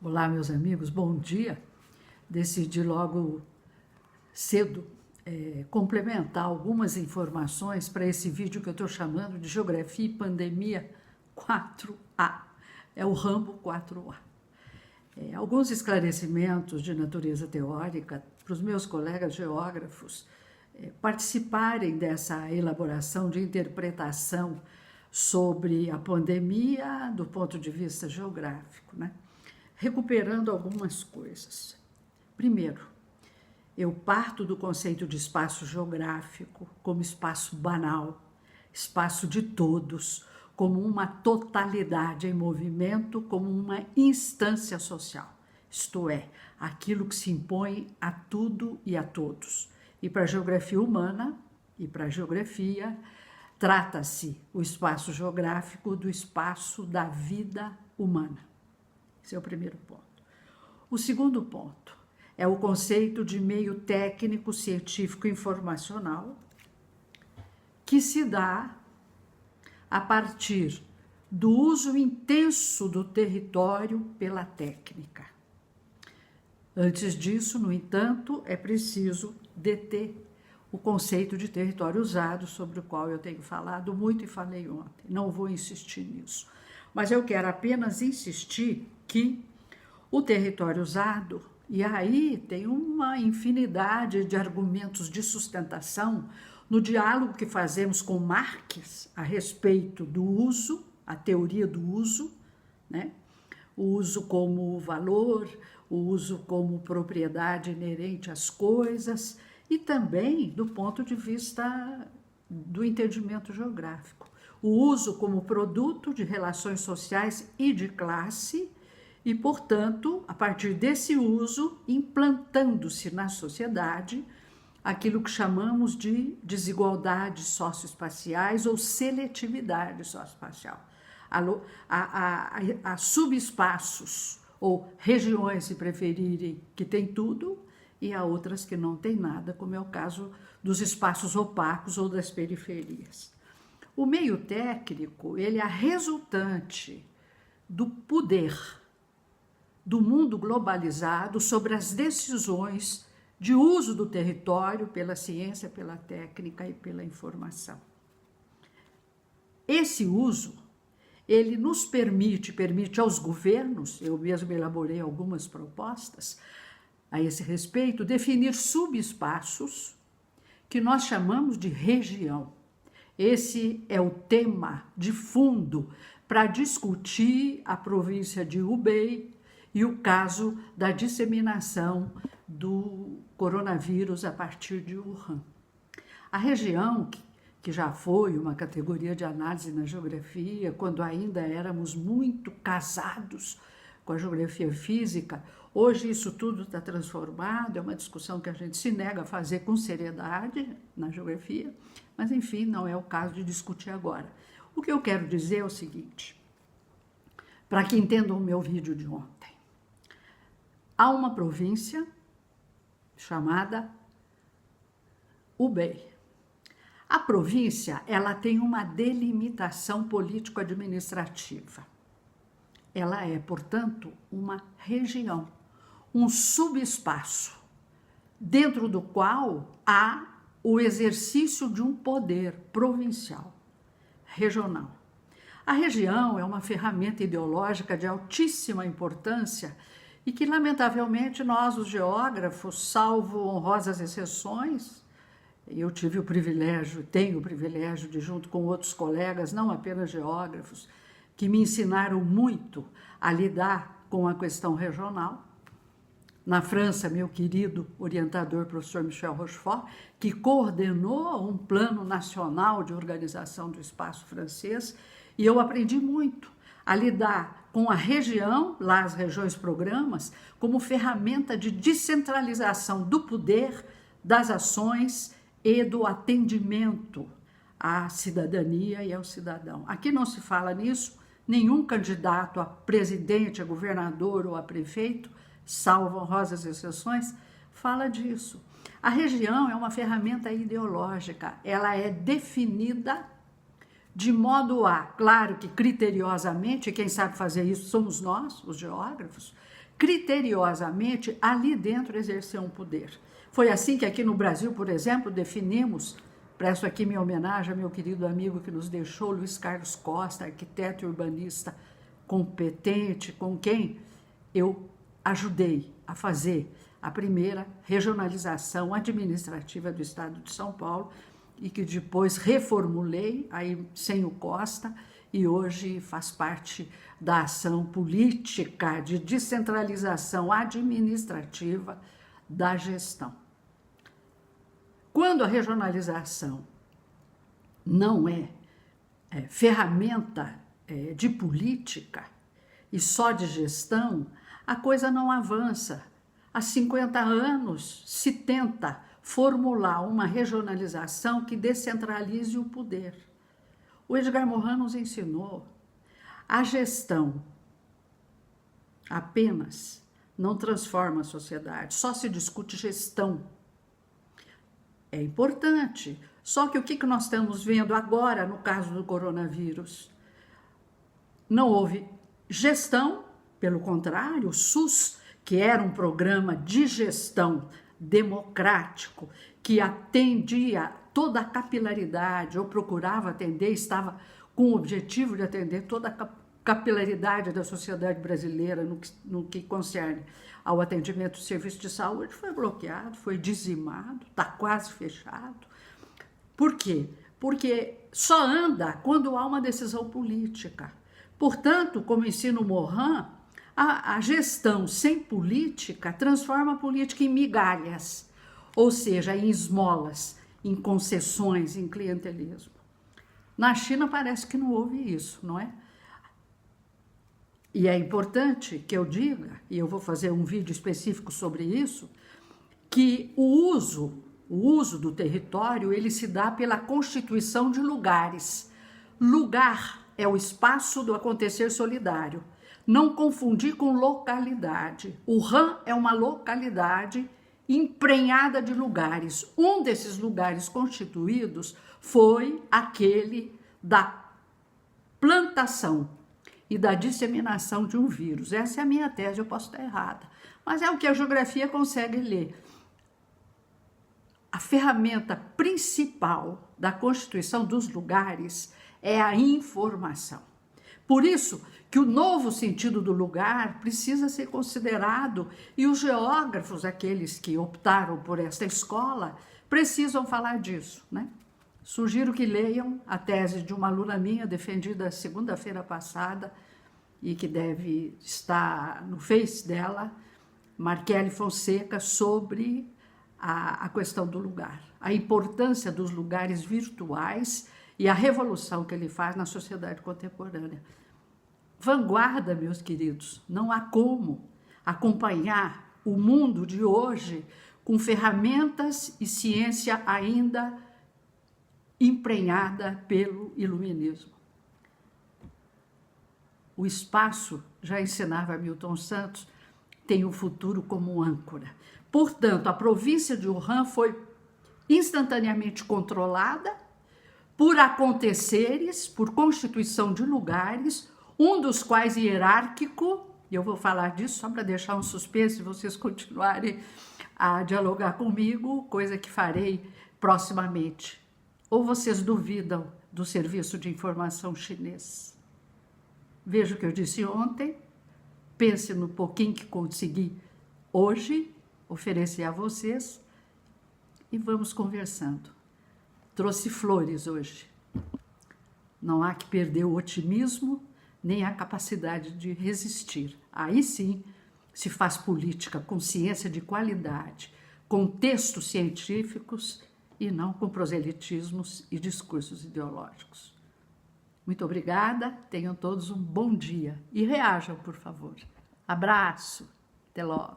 Olá, meus amigos, bom dia. Decidi logo cedo complementar algumas informações para esse vídeo que eu estou chamando de Geografia e Pandemia 4A. É o Rambo 4A. Alguns esclarecimentos de natureza teórica para os meus colegas geógrafos participarem dessa elaboração de interpretação sobre a pandemia do ponto de vista geográfico, né? Recuperando algumas coisas. Primeiro, eu parto do conceito de espaço geográfico como espaço banal, espaço de todos, como uma totalidade em movimento, como uma instância social, isto é, aquilo que se impõe a tudo e a todos. E para a geografia humana e para a geografia, trata-se o espaço geográfico do espaço da vida humana. Esse é o primeiro ponto. O segundo ponto é o conceito de meio técnico, científico, informacional, que se dá a partir do uso intenso do território pela técnica. Antes disso, no entanto, é preciso deter o conceito de território usado, sobre o qual eu tenho falado muito e falei ontem. Não vou insistir nisso. Mas eu quero apenas insistir que o território usado, e aí tem uma infinidade de argumentos de sustentação no diálogo que fazemos com Marx a respeito do uso, a teoria do uso, né? O uso como valor, o uso como propriedade inerente às coisas e também do ponto de vista do entendimento geográfico. O uso como produto de relações sociais e de classe e, portanto, a partir desse uso, implantando-se na sociedade aquilo que chamamos de desigualdades socioespaciais ou seletividade socioespacial. Há subespaços ou regiões, se preferirem, que têm tudo e há outras que não têm nada, como é o caso dos espaços opacos ou das periferias. O meio técnico, ele é a resultante do poder do mundo globalizado sobre as decisões de uso do território pela ciência, pela técnica e pela informação. Esse uso, ele nos permite aos governos, eu mesmo elaborei algumas propostas a esse respeito, definir subespaços que nós chamamos de região. Esse é o tema de fundo para discutir a província de Hubei e o caso da disseminação do coronavírus a partir de Wuhan. A região, que já foi uma categoria de análise na geografia, quando ainda éramos muito casados com a geografia física, hoje isso tudo está transformado, é uma discussão que a gente se nega a fazer com seriedade na geografia, mas enfim, não é o caso de discutir agora. O que eu quero dizer é o seguinte, para que entendam o meu vídeo de ontem. Há uma província chamada Hubei. A província, ela tem uma delimitação político-administrativa. Ela é, portanto, uma região, um subespaço, dentro do qual há o exercício de um poder provincial, regional. A região é uma ferramenta ideológica de altíssima importância e que, lamentavelmente, nós, os geógrafos, salvo honrosas exceções, eu tive o privilégio, tenho o privilégio de, junto com outros colegas, não apenas geógrafos, que me ensinaram muito a lidar com a questão regional. Na França, meu querido orientador, professor Michel Rochefort, que coordenou um plano nacional de organização do espaço francês, e eu aprendi muito a lidar com a região, lá as regiões programas, como ferramenta de descentralização do poder, das ações e do atendimento à cidadania e ao cidadão. Aqui não se fala nisso, nenhum candidato a presidente, a governador ou a prefeito, salvo honrosas exceções, fala disso. A região é uma ferramenta ideológica, ela é definida de modo a, claro que criteriosamente, quem sabe fazer isso somos nós, os geógrafos, criteriosamente ali dentro exercer um poder. Foi assim que aqui no Brasil, por exemplo, definimos, presto aqui minha homenagem ao meu querido amigo que nos deixou, Luiz Carlos Costa, arquiteto e urbanista competente, com quem eu ajudei a fazer a primeira regionalização administrativa do estado de São Paulo e que depois reformulei, aí sem o Costa, e hoje faz parte da ação política de descentralização administrativa da gestão. Quando a regionalização não é ferramenta de política e só de gestão, a coisa não avança. Há 50 anos se tenta formular uma regionalização que descentralize o poder. O Edgar Morin nos ensinou a gestão apenas não transforma a sociedade, só se discute gestão. É importante, só que o que nós estamos vendo agora no caso do coronavírus? Não houve gestão, pelo contrário, o SUS, que era um programa de gestão democrático, que atendia toda a capilaridade, ou procurava atender, estava com o objetivo de atender toda a capilaridade da sociedade brasileira no que concerne ao atendimento do serviço de saúde, foi bloqueado, foi dizimado, está quase fechado. Por quê? Porque só anda quando há uma decisão política. Portanto, como ensina o Morin, a gestão sem política transforma a política em migalhas, ou seja, em esmolas, em concessões, em clientelismo. Na China parece que não houve isso, não é? E é importante que eu diga, e eu vou fazer um vídeo específico sobre isso, que o uso do território, ele se dá pela constituição de lugares. Lugar é o espaço do acontecer solidário. Não confundir com localidade. O Han é uma localidade emprenhada de lugares. Um desses lugares constituídos foi aquele da plantação e da disseminação de um vírus. Essa é a minha tese, eu posso estar errada, mas é o que a geografia consegue ler. A ferramenta principal da constituição dos lugares é a informação. Por isso que o novo sentido do lugar precisa ser considerado, e os geógrafos, aqueles que optaram por esta escola, precisam falar disso, né? Sugiro que leiam a tese de uma aluna minha, defendida segunda-feira passada, e que deve estar no Face dela, Marquele Fonseca, sobre a questão do lugar, a importância dos lugares virtuais e a revolução que ele faz na sociedade contemporânea. Vanguarda, meus queridos, não há como acompanhar o mundo de hoje com ferramentas e ciência ainda emprenhada pelo iluminismo. O espaço, já ensinava Milton Santos, tem o futuro como âncora. Portanto, a província de Wuhan foi instantaneamente controlada por aconteceres, por constituição de lugares, um dos quais hierárquico, e eu vou falar disso só para deixar um suspense e vocês continuarem a dialogar comigo, coisa que farei proximamente. Ou vocês duvidam do serviço de informação chinês? Veja o que eu disse ontem, pense no pouquinho que consegui hoje oferecer a vocês e vamos conversando. Trouxe flores hoje. Não há que perder o otimismo nem a capacidade de resistir. Aí sim se faz política com ciência de qualidade, com textos científicos e não com proselitismos e discursos ideológicos. Muito obrigada, tenham todos um bom dia e reajam, por favor. Abraço, até logo.